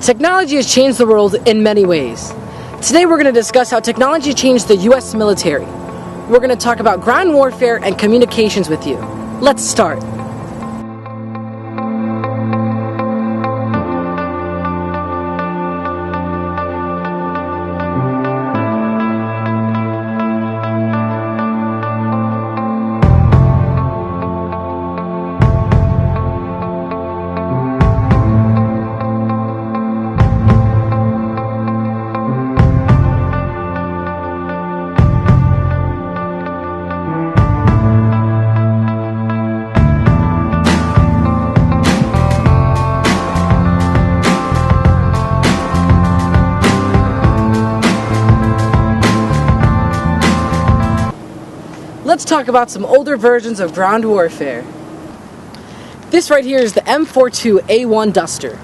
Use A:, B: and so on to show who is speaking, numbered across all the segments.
A: Technology has changed the world in many ways. Today we're going to discuss how technology changed the U.S. military. We're going to talk about ground warfare and communications with you. Let's start. Let's talk about some older versions of ground warfare. This right here is the M42A1 Duster.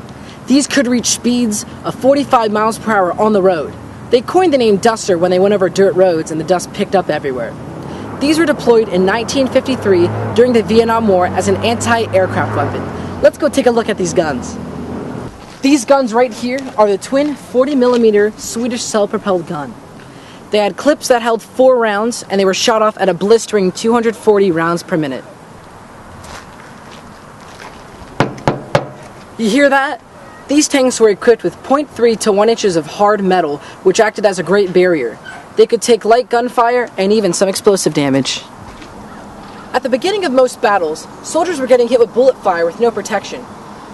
A: These could reach speeds of 45 miles per hour on the road. They coined the name Duster when they went over dirt roads and the dust picked up everywhere. These were deployed in 1953 during the Vietnam War as an anti-aircraft weapon. Let's go take a look at these guns. These guns right here are the twin 40mm Swedish self-propelled gun. They had clips that held 4 rounds, and they were shot off at a blistering 240 rounds per minute. You hear that? These tanks were equipped with 0.3 to 1 inches of hard metal, which acted as a great barrier. They could take light gunfire and even some explosive damage. At the beginning of most battles, soldiers were getting hit with bullet fire with no protection.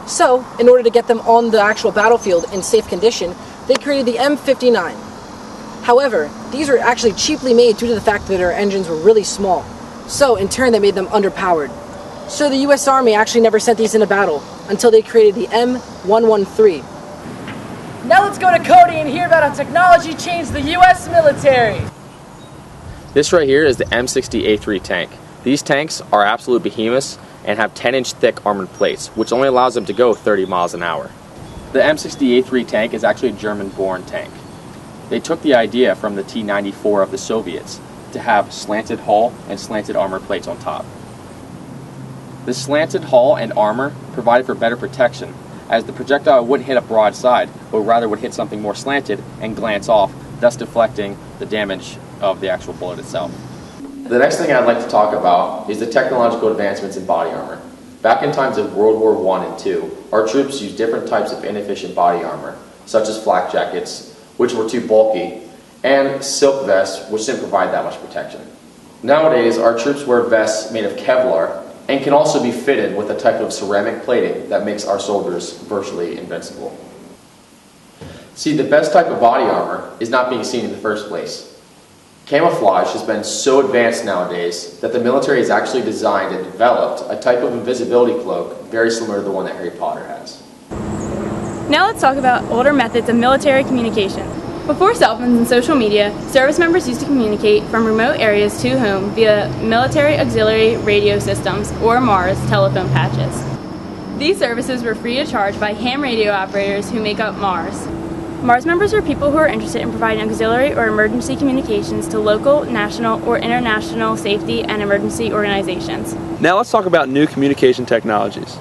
A: So, in order to get them on the actual battlefield in safe condition, they created the M59. However, these were actually cheaply made due to the fact that their engines were really small. So, in turn, they made them underpowered. So the US Army actually never sent these into battle until they created the M113. Now let's go to Cody and hear about how technology changed the US military.
B: This right here is the M60A3 tank. These tanks are absolute behemoths and have 10-inch thick armored plates, which only allows them to go 30 miles an hour. The M60A3 tank is actually a German-born tank. They took the idea from the T-94 of the Soviets to have slanted hull and slanted armor plates on top. The slanted hull and armor provided for better protection, as the projectile wouldn't hit a broadside, but rather would hit something more slanted and glance off, thus deflecting the damage of the actual bullet itself. The next thing I'd like to talk about is the technological advancements in body armor. Back in times of World War I and II, our troops used different types of inefficient body armor, such as flak jackets, which were too bulky, and silk vests, which didn't provide that much protection. Nowadays, our troops wear vests made of Kevlar and can also be fitted with a type of ceramic plating that makes our soldiers virtually invincible. See, the best type of body armor is not being seen in the first place. Camouflage has been so advanced nowadays that the military has actually designed and developed a type of invisibility cloak very similar to the one that Harry Potter has.
C: Now let's talk about older methods of military communication. Before cell phones and social media, service members used to communicate from remote areas to home via Military Auxiliary Radio Systems, or MARS, telephone patches. These services were free of charge by ham radio operators who make up MARS. MARS members are people who are interested in providing auxiliary or emergency communications to local, national, or international safety and emergency organizations.
D: Now let's talk about new communication technologies.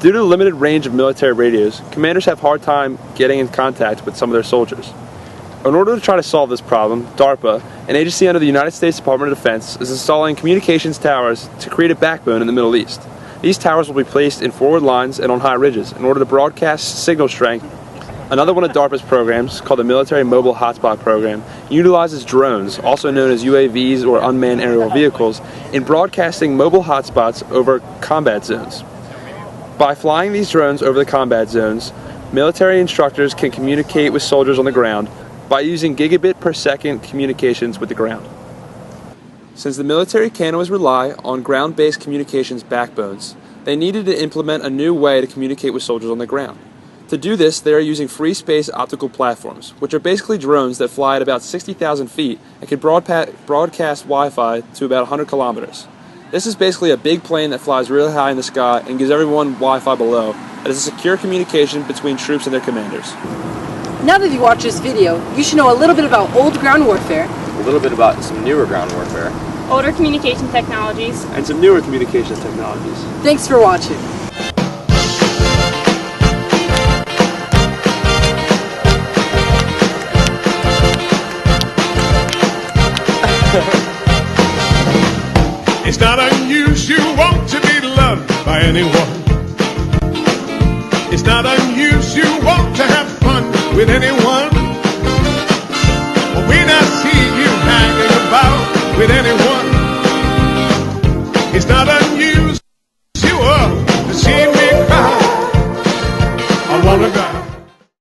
D: Due to the limited range of military radios, commanders have a hard time getting in contact with some of their soldiers. In order to try to solve this problem, DARPA, an agency under the United States Department of Defense, is installing communications towers to create a backbone in the Middle East. These towers will be placed in forward lines and on high ridges in order to broadcast signal strength. Another one of DARPA's programs, called the Military Mobile Hotspot Program, utilizes drones, also known as UAVs or unmanned aerial vehicles, in broadcasting mobile hotspots over combat zones. By flying these drones over the combat zones, military instructors can communicate with soldiers on the ground by using gigabit per second communications with the ground. Since the military can always rely on ground-based communications backbones, they needed to implement a new way to communicate with soldiers on the ground. To do this, they are using free space optical platforms, which are basically drones that fly at about 60,000 feet and can broadcast Wi-Fi to about 100 kilometers. This is basically a big plane that flies really high in the sky and gives everyone Wi-Fi below. It is a secure communication between troops and their commanders.
A: Now that you watched this video, you should know a little bit about old ground warfare,
B: A little bit about some newer ground warfare,
C: older communication technologies,
D: and some newer communications technologies.
A: Thanks for watching.
E: It's not unusual to be loved by anyone. It's not unusual to have fun with anyone. When I see you hanging about with anyone,